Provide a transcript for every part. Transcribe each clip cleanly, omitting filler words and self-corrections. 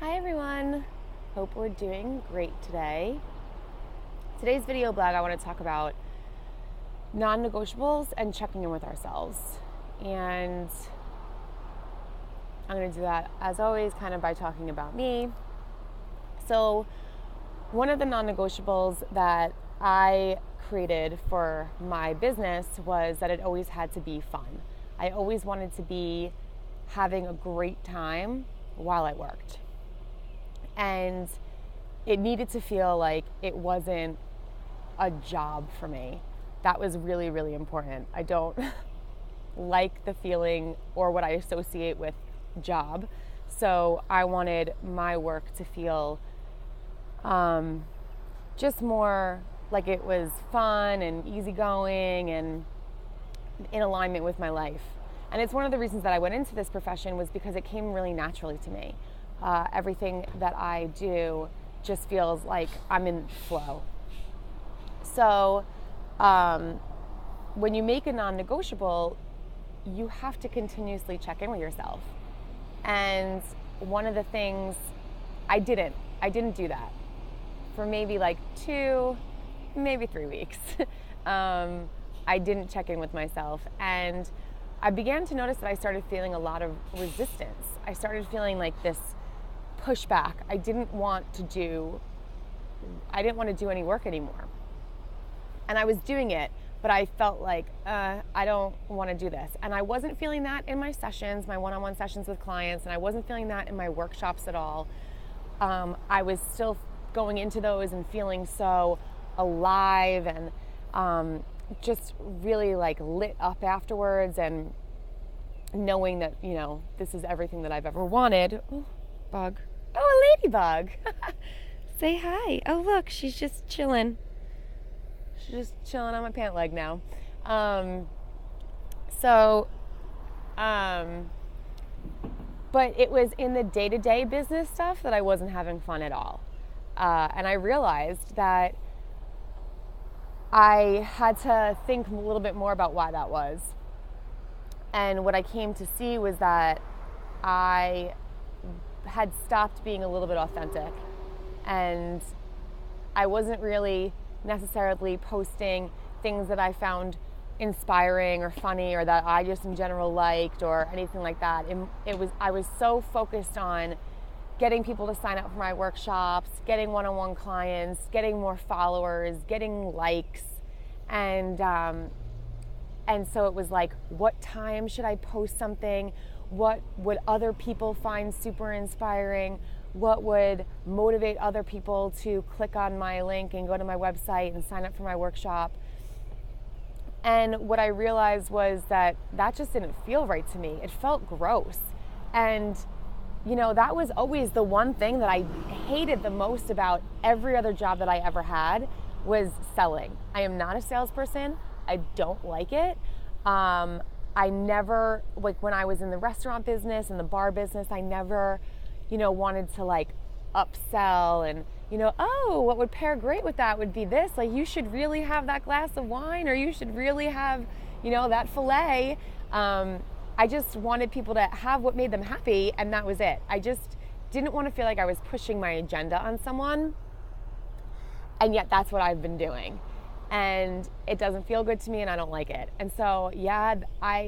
Hi everyone, hope we're doing great today. Today's video blog I want to talk about non-negotiables and checking in with ourselves. And I'm going to do that as always kind of by talking about me. So one of the non-negotiables that I created for my business was that it always had to be fun. I always wanted to be having a great time while I worked. And it needed to feel like it wasn't a job for me. That was really, really important. I don't like the feeling or what I associate with job. So I wanted my work to feel just more like it was fun and easygoing and in alignment with my life. And it's one of the reasons that I went into this profession was because it came really naturally to me. Everything that I do just feels like I'm in flow. So when you make a non-negotiable, you have to continuously check in with yourself. And one of the things I didn't do that for maybe like 2, maybe 3 weeks. I didn't check in with myself, and I began to notice that I started feeling a lot of resistance. I started feeling like this pushback. I didn't want to do any work anymore. And I was doing it, but I felt like, I don't want to do this. And I wasn't feeling that in my sessions, my one-on-one sessions with clients, and I wasn't feeling that in my workshops at all. I was still going into those and feeling so alive and just really like lit up afterwards, and knowing that, this is everything that I've ever wanted. Ooh, bug. Oh, a ladybug. Say hi. Oh, look, she's just chilling. She's just chilling on my pant leg now. But it was in the day-to-day business stuff that I wasn't having fun at all. And I realized that I had to think a little bit more about why that was. And what I came to see was that I had stopped being a little bit authentic, and I wasn't really necessarily posting things that I found inspiring or funny or that I just in general liked or anything like that. I was so focused on getting people to sign up for my workshops, getting one-on-one clients, getting more followers, getting likes, and so it was like, what time should I post something? What would other people find super inspiring? What would motivate other people to click on my link and go to my website and sign up for my workshop? And what I realized was that just didn't feel right to me. It felt gross. And, that was always the one thing that I hated the most about every other job that I ever had was selling. I am not a salesperson. I don't like it. I never, like when I was in the restaurant business and the bar business, I never, wanted to like upsell and, oh, what would pair great with that would be this. Like, you should really have that glass of wine, or you should really have, that filet. I just wanted people to have what made them happy, and that was it. I just didn't want to feel like I was pushing my agenda on someone, and yet that's what I've been doing. And it doesn't feel good to me, and I don't like it. And so,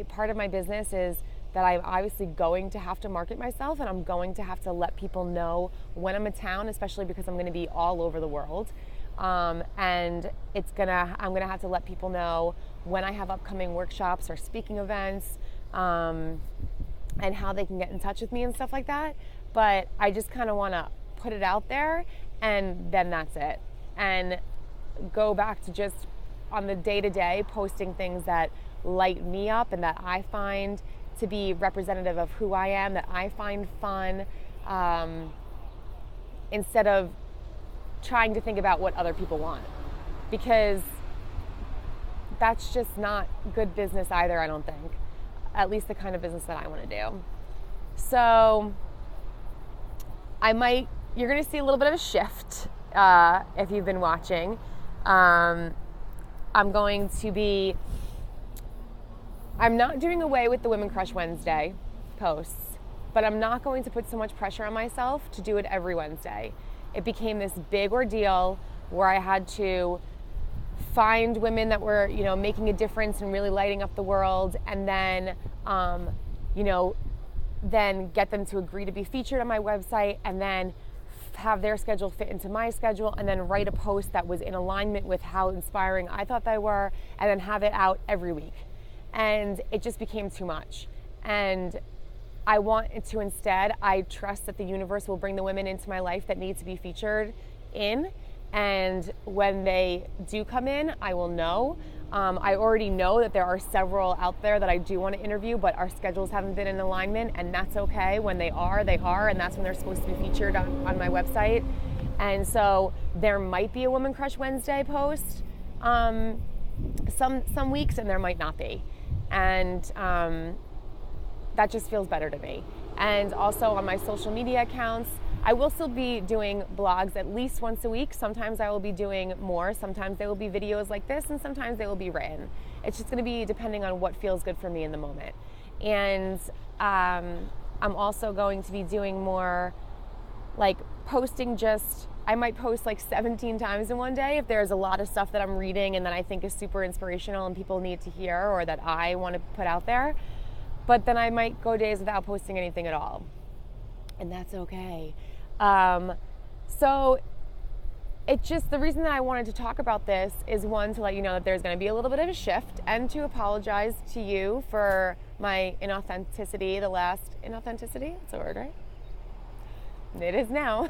part of my business is that I'm obviously going to have to market myself, and I'm going to have to let people know when I'm in town, especially because I'm going to be all over the world. And I'm gonna have to let people know when I have upcoming workshops or speaking events, and how they can get in touch with me and stuff like that. But I just kind of want to put it out there, and then that's it. And go back to just on the day-to-day posting things that light me up and that I find to be representative of who I am, that I find fun, instead of trying to think about what other people want, because that's just not good business either, I don't think, at least the kind of business that I want to do. So you're going to see a little bit of a shift if you've been watching. I'm not doing away with the Women Crush Wednesday posts, but I'm not going to put so much pressure on myself to do it every Wednesday. It became this big ordeal where I had to find women that were, making a difference and really lighting up the world, and then, then get them to agree to be featured on my website, and then have their schedule fit into my schedule, and then write a post that was in alignment with how inspiring I thought they were, and then have it out every week. And it just became too much. And I want to instead, I trust that the universe will bring the women into my life that need to be featured in. And when they do come in, I will know. I already know that there are several out there that I do want to interview, but our schedules haven't been in alignment, and that's okay. When they are, and that's when they're supposed to be featured on my website. And so there might be a Woman Crush Wednesday post some weeks, and there might not be. And that just feels better to me. And also on my social media accounts, I will still be doing blogs at least once a week. Sometimes I will be doing more. Sometimes they will be videos like this, and sometimes they will be written. It's just going to be depending on what feels good for me in the moment. And I'm also going to be doing more like posting I might post like 17 times in one day if there's a lot of stuff that I'm reading and that I think is super inspirational and people need to hear, or that I want to put out there. But then I might go days without posting anything at all. And that's okay. So the reason that I wanted to talk about this is, one, to let you know that there's going to be a little bit of a shift, and to apologize to you for my inauthenticity. Inauthenticity? That's a word, right? It is now.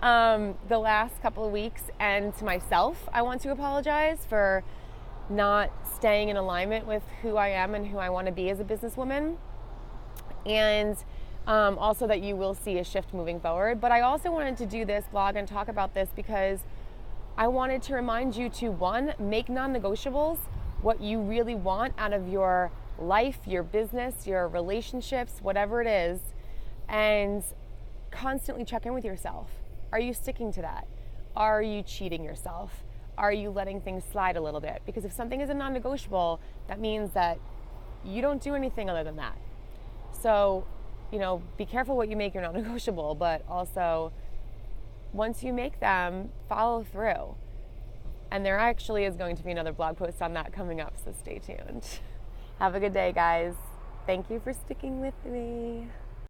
The last couple of weeks, and to myself, I want to apologize for not staying in alignment with who I am and who I want to be as a businesswoman. And also that you will see a shift moving forward. But I also wanted to do this blog and talk about this because I wanted to remind you to, one, make non-negotiables what you really want out of your life, your business, your relationships, whatever it is, and constantly check in with yourself. Are you sticking to that? Are you cheating yourself? Are you letting things slide a little bit? Because if something is a non-negotiable, that means that you don't do anything other than that. So, be careful what you make your non-negotiable, but also once you make them, follow through. And there actually is going to be another blog post on that coming up, so stay tuned. Have a good day, guys. Thank you for sticking with me.